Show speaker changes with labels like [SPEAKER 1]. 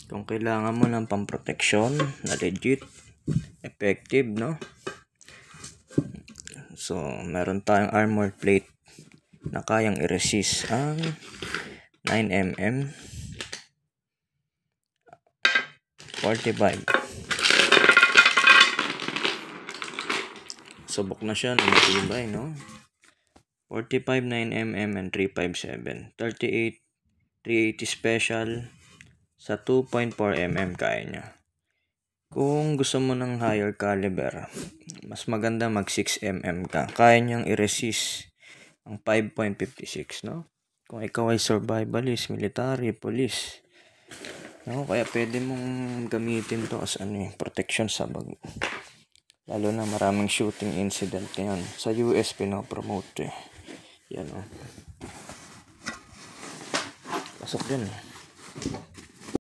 [SPEAKER 1] Kung kailangan mo ng pamproteksyon na legit, effective, no? So, meron tayong armor plate na kayang i-resist ang 9mm 45. Subok na siya na matibay, no? 45 9mm and 357. 38 380 special sa 2.4mm kaya niya. Kung gusto mo ng higher caliber, mas maganda mag 6mm ka. Kaya niyang i-resist ang 5.56, no? Kung ikaw ay survivalist, military, police, no? Kaya pwede mong gamitin to as protection sa bag. Lalo na maraming shooting incident ngayon. Sa US pinopromote eh. Yan o. Pasok din eh.